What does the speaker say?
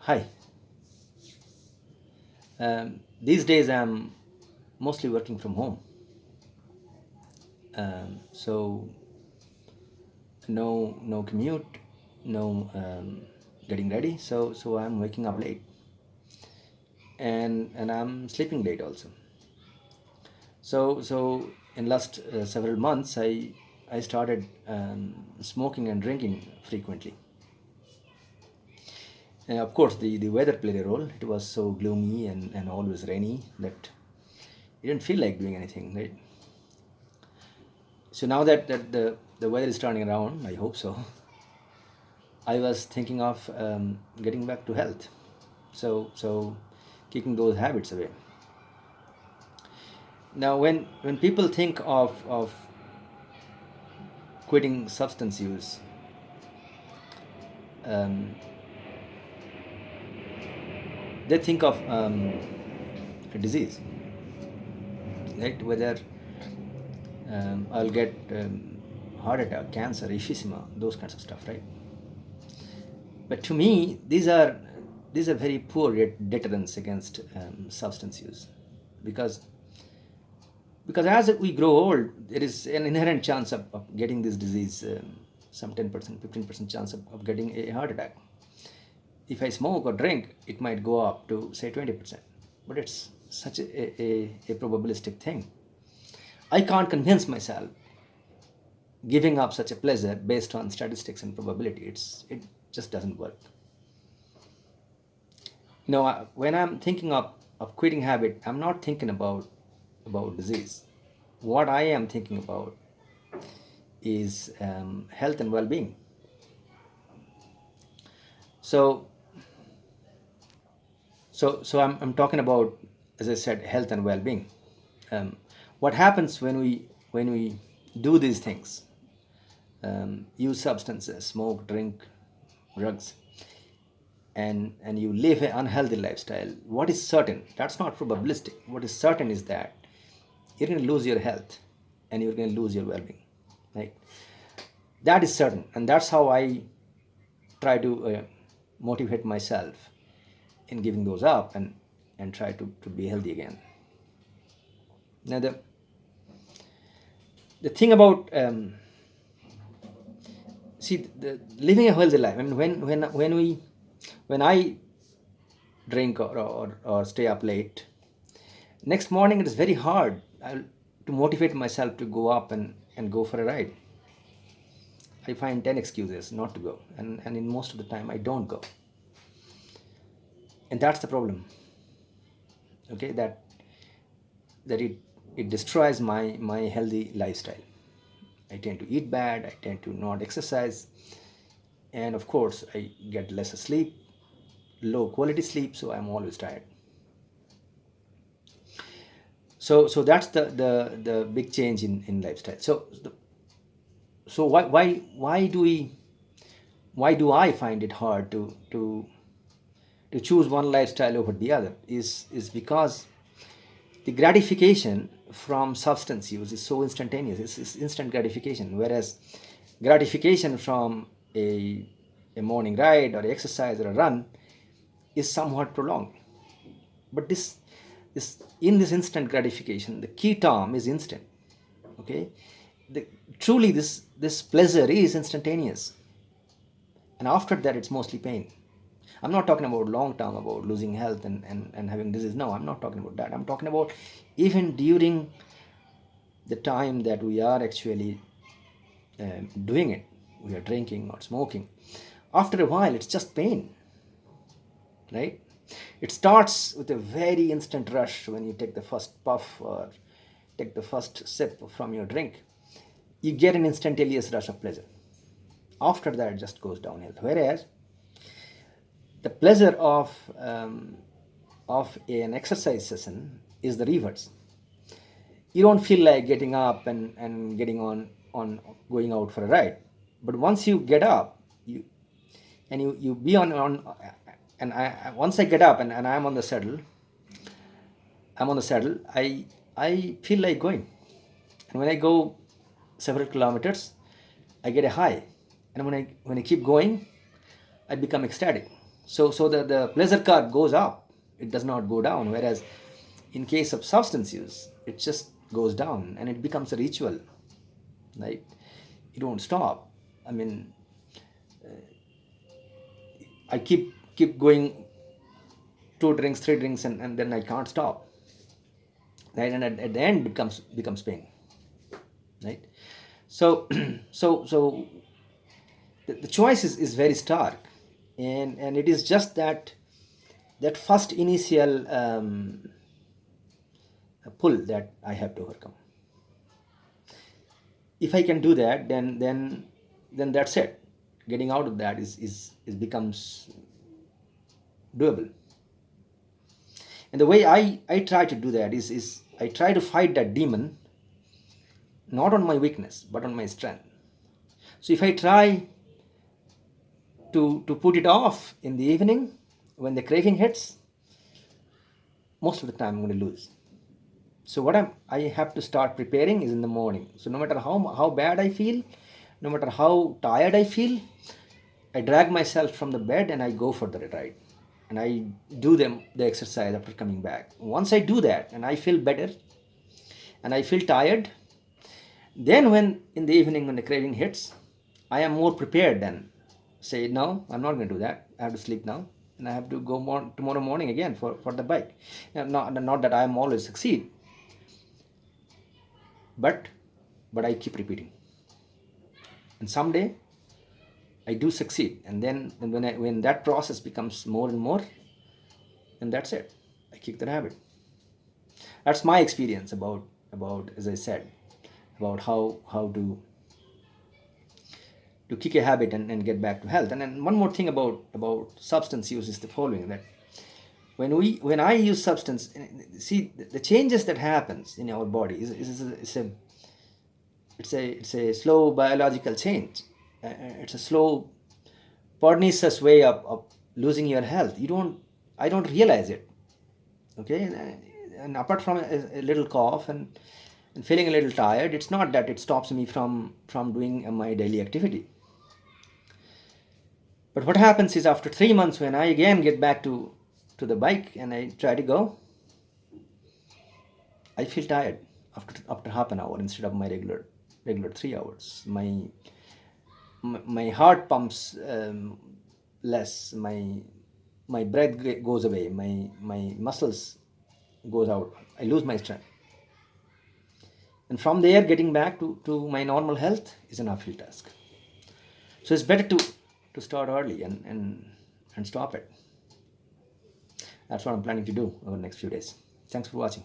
Hi. These days I'm mostly working from home. So no commute, no getting ready. So I'm waking up late and I'm sleeping late also. So in last several months I started smoking and drinking frequently. Of course, the weather played a role. It was so gloomy and always rainy that you didn't feel like doing anything, right? So now that the weather is turning around, I hope so. I was thinking of getting back to health. So kicking those habits away. Now, when people think of quitting substance use, um, they think of a disease, right? Whether I'll get heart attack, cancer, emphysema, those kinds of stuff, right? But to me, these are very poor deterrents against substance use, because because as we grow old, there is an inherent chance of getting this disease, some 10%, 15% chance of getting a heart attack. If I smoke or drink, it might go up to say 20%, but it's such a probabilistic thing. I can't convince myself giving up such a pleasure based on statistics and probability. It just doesn't work. When I'm thinking of quitting habit, I'm not thinking about disease. What I am thinking about is health and well-being. So so so I'm talking about, as I said, health and well-being. What happens when we do these things, use substances, smoke, drink, drugs, and you live an unhealthy lifestyle? What is certain? That's not probabilistic. What is certain is that you're going to lose your health and you're going to lose your well-being, right? That is certain, and that's how I try to motivate myself in giving those up and try to be healthy again. Now the thing about see living a healthy life. I mean, when I drink or stay up late, next morning it is very hard to motivate myself to go up and go for a ride. I find 10 excuses not to go, and in most of the time I don't go, and that's the problem. Okay, that it destroys my healthy lifestyle. I tend to eat bad, I tend to not exercise, and of course I get less sleep, low quality sleep, so I'm always tired. So that's the big change in lifestyle. So why do I find it hard to choose one lifestyle over the other? Is because the gratification from substance use is so instantaneous. It's instant gratification, whereas gratification from a morning ride or exercise or a run is somewhat prolonged. But this in this instant gratification, the key term is instant. Okay, the, truly this pleasure is instantaneous, and after that it's mostly pain. I'm not talking about long term, about losing health and having disease. No, I'm not talking about that. I'm talking about even during the time that we are actually doing it, we are drinking or smoking. After a while, it's just pain, right? It starts with a very instant rush when you take the first puff or take the first sip from your drink. You get an instantaneous rush of pleasure. After that, it just goes downhill. Whereas the pleasure of an exercise session is the reverse. You don't feel like getting up and getting on going out for a ride, but once you get up, you be on and once I get up and I'm on the saddle, I feel like going. And when I go several kilometers, I get a high. And when I keep going, I become ecstatic. So the pleasure curve goes up, it does not go down. Whereas in case of substance use, it just goes down and it becomes a ritual, right? You don't stop. I mean, I keep going, 2 drinks, 3 drinks, and then I can't stop, right? And at the end becomes pain, right? So so the choice is very stark, and it is just that first initial pull that I have to overcome. If I can do that, then that's it. Getting out of that is becomes doable. And the way I try to do that is I try to fight that demon not on my weakness but on my strength. So if I try to put it off in the evening when the craving hits, most of the time I'm going to lose. So what I have to start preparing is in the morning. So no matter how bad I feel, no matter how tired I feel, I drag myself from the bed and I go for the ride, and I do the exercise after coming back. Once I do that and I feel better and I feel tired, then when in the evening when the craving hits, I am more prepared than say, no, I'm not going to do that. I have to sleep now and I have to go tomorrow morning again for the bike. Now, not that I am always succeed, but I keep repeating. And someday I do succeed. And then when that process becomes more and more, and that's it. I kick the habit. That's my experience about as I said, about how to kick a habit and get back to health. And then one more thing about substance use is the following: that when I use substance, see the changes that happens in our body it's a slow biological change. It's a slow pernicious way of losing your health. I don't realize it. Okay, and apart from a little cough and feeling a little tired, it's not that it stops me from doing my daily activity. But what happens is after 3 months, when I again get back to the bike and I try to go, I feel tired after half an hour instead of my regular 3 hours. My heart pumps less. My breath goes away. My muscles goes out. I lose my strength. And from there, getting back to my normal health is an uphill task. So it's better to start early and stop it. That's what I'm planning to do over the next few days. Thanks for watching.